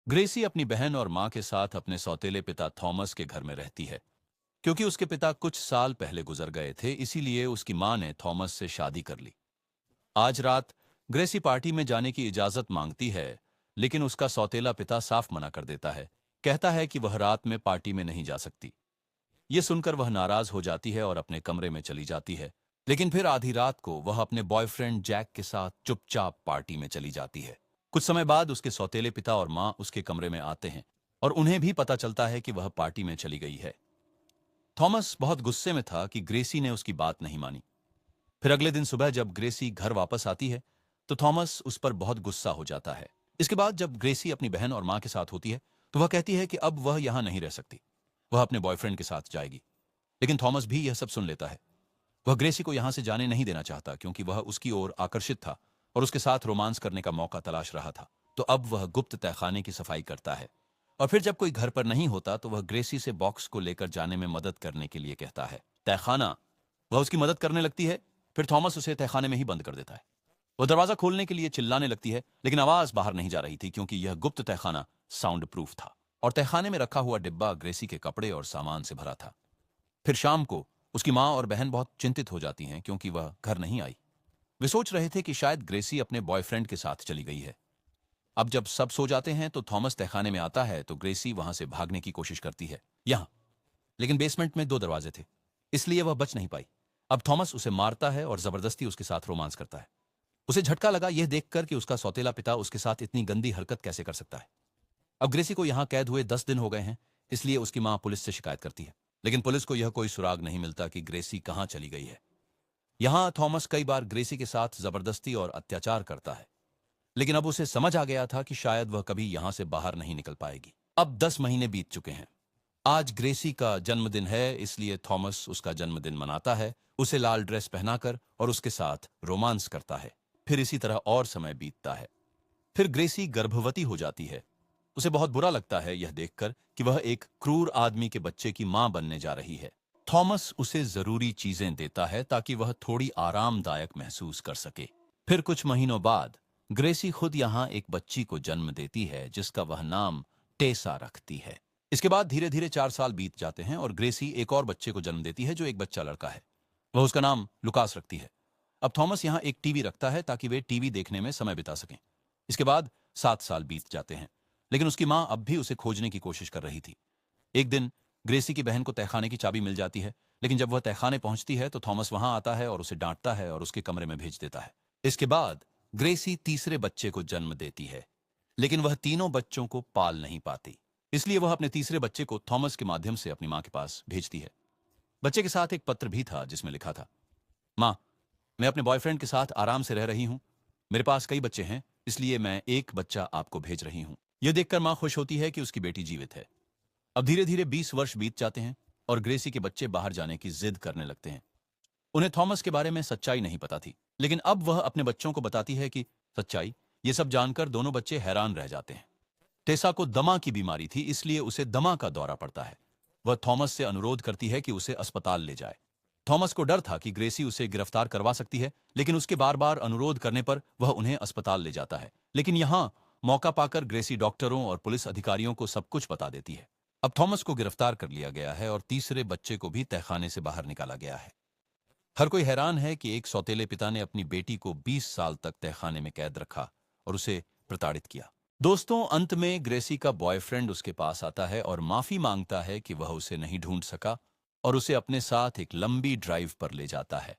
ग्रेसी अपनी बहन और मां के साथ अपने सौतेले पिता थॉमस के घर में रहती है। क्योंकि उसके पिता कुछ साल पहले गुजर गए थे, इसीलिए उसकी मां ने थॉमस से शादी कर ली। आज रात ग्रेसी पार्टी में जाने की इजाजत मांगती है, लेकिन उसका सौतेला पिता साफ मना कर देता है। कहता है कि वह रात में पार्टी में नहीं जा सकती। ये सुनकर वह नाराज हो जाती है और अपने कमरे में चली जाती है। लेकिन फिर आधी रात को वह अपने बॉयफ्रेंड जैक के साथ चुपचाप पार्टी में चली जाती है। कुछ समय बाद उसके सौतेले पिता और मां उसके कमरे में आते हैं और उन्हें भी पता चलता है कि वह पार्टी में चली गई है। थॉमस बहुत गुस्से में था कि ग्रेसी ने उसकी बात नहीं मानी। फिर अगले दिन सुबह जब ग्रेसी घर वापस आती है तो थॉमस उस पर बहुत गुस्सा हो जाता है। इसके बाद जब ग्रेसी अपनी बहन और मां के साथ होती है तो वह कहती है कि अब वह यहां नहीं रह सकती, वह अपने बॉयफ्रेंड के साथ जाएगी। लेकिन थॉमस भी यह सब सुन लेता है। वह ग्रेसी को यहां से जाने नहीं देना चाहता क्योंकि वह उसकी ओर आकर्षित था और उसके साथ रोमांस करने का मौका तलाश रहा था। तो अब वह गुप्त तहखाने की सफाई करता है और फिर जब कोई घर पर नहीं होता तो वह ग्रेसी से बॉक्स को लेकर जाने में मदद करने के लिए कहता है। तहखाना, वह उसकी मदद करने लगती है। फिर थॉमस उसे तहखाने में ही बंद कर देता है। वह दरवाजा खोलने के लिए चिल्लाने लगती है, लेकिन आवाज बाहर नहीं जा रही थी क्योंकि यह गुप्त तहखाना साउंड प्रूफ था और तहखाने में रखा हुआ डिब्बा ग्रेसी के कपड़े और सामान से भरा था। फिर शाम को उसकी मां और बहन बहुत चिंतित हो जाती हैं क्योंकि वह घर नहीं आई। वे सोच रहे थे कि शायद ग्रेसी अपने बॉयफ्रेंड के साथ चली गई है। अब जब सब सो जाते हैं तो थॉमस तहखाने में आता है तो ग्रेसी वहां से भागने की कोशिश करती है यहां, लेकिन बेसमेंट में दो दरवाजे थे, इसलिए वह बच नहीं पाई। अब थॉमस उसे मारता है और जबरदस्ती उसके साथ रोमांस करता है। उसे झटका लगा यह देखकर कि उसका सौतेला पिता उसके साथ इतनी गंदी हरकत कैसे कर सकता है। अब ग्रेसी को यहां कैद हुए 10 दिन हो गए हैं, इसलिए उसकी मां पुलिस से शिकायत करती है। लेकिन पुलिस को यह कोई सुराग नहीं मिलता कि ग्रेसी कहां चली गई है। यहां थॉमस कई बार ग्रेसी के साथ जबरदस्ती और अत्याचार करता है, लेकिन अब उसे समझ आ गया था कि शायद वह कभी यहां से बाहर नहीं निकल पाएगी। अब 10 महीने बीत चुके हैं। आज ग्रेसी का जन्मदिन है, इसलिए थॉमस उसका जन्मदिन मनाता है, उसे लाल ड्रेस पहनाकर और उसके साथ रोमांस करता है। फिर इसी तरह और समय बीतता है। फिर ग्रेसी गर्भवती हो जाती है। उसे बहुत बुरा लगता है यह देखकर कि वह एक क्रूर आदमी के बच्चे की मां बनने जा रही है। थॉमस उसे जरूरी चीजें देता है ताकि वह थोड़ी आरामदायक महसूस कर सके। फिर कुछ महीनों बाद ग्रेसी खुद यहां एक बच्ची को जन्म देती है जिसका वह नाम टेसा रखती है। इसके बाद धीरे धीरे 4 साल बीत जाते हैं और ग्रेसी एक और बच्चे को जन्म देती है जो एक बच्चा लड़का है। वह उसका नाम लुकास रखती है। अब थॉमस यहां एक टीवी रखता है ताकि वे टीवी देखने में समय बिता सकें। इसके बाद 7 साल बीत जाते हैं, लेकिन उसकी मां अब भी उसे खोजने की कोशिश कर रही थी। एक दिन ग्रेसी की बहन को तहखाने की चाबी मिल जाती है, लेकिन जब वह तहखाने पहुंचती है तो थॉमस वहां आता है और उसे डांटता है और उसके कमरे में भेज देता है। इसके बाद ग्रेसी तीसरे बच्चे को जन्म देती है, लेकिन वह तीनों बच्चों को पाल नहीं पाती। इसलिए वह अपने तीसरे बच्चे को थॉमस के माध्यम से अपनी मां के पास भेजती है। बच्चे के साथ एक पत्र भी था जिसमें लिखा था, मां, मैं अपने बॉयफ्रेंड के साथ आराम से रह रही हूं। मेरे पास कई बच्चे हैं, इसलिए मैं एक बच्चा आपको भेज रही हूं। यह देखकर मां खुश होती है कि उसकी बेटी जीवित है। अब धीरे धीरे 20 वर्ष बीत जाते हैं और ग्रेसी के बच्चे बाहर जाने की जिद करने लगते हैं। उन्हें थॉमस के बारे में सच्चाई नहीं पता थी, लेकिन अब वह अपने बच्चों को बताती है कि सच्चाई। ये सब जानकर दोनों बच्चे हैरान रह जाते हैं। टेसा को दमा की बीमारी थी, इसलिए उसे दमा का दौरा पड़ता है। वह थॉमस से अनुरोध करती है कि उसे अस्पताल ले जाए। थॉमस को डर था कि ग्रेसी उसे गिरफ्तार करवा सकती है, लेकिन उसके बार बार अनुरोध करने पर वह उन्हें अस्पताल ले जाता है। लेकिन यहां मौका पाकर ग्रेसी डॉक्टरों और पुलिस अधिकारियों को सब कुछ बता देती है। अब थॉमस को गिरफ्तार कर लिया गया है और तीसरे बच्चे को भी तहखाने से बाहर निकाला गया है। हर कोई हैरान है कि एक सौतेले पिता ने अपनी बेटी को 20 साल तक तहखाने में कैद रखा और उसे प्रताड़ित किया। दोस्तों, अंत में ग्रेसी का बॉयफ्रेंड उसके पास आता है और माफी मांगता है कि वह उसे नहीं ढूंढ सका और उसे अपने साथ एक लंबी ड्राइव पर ले जाता है।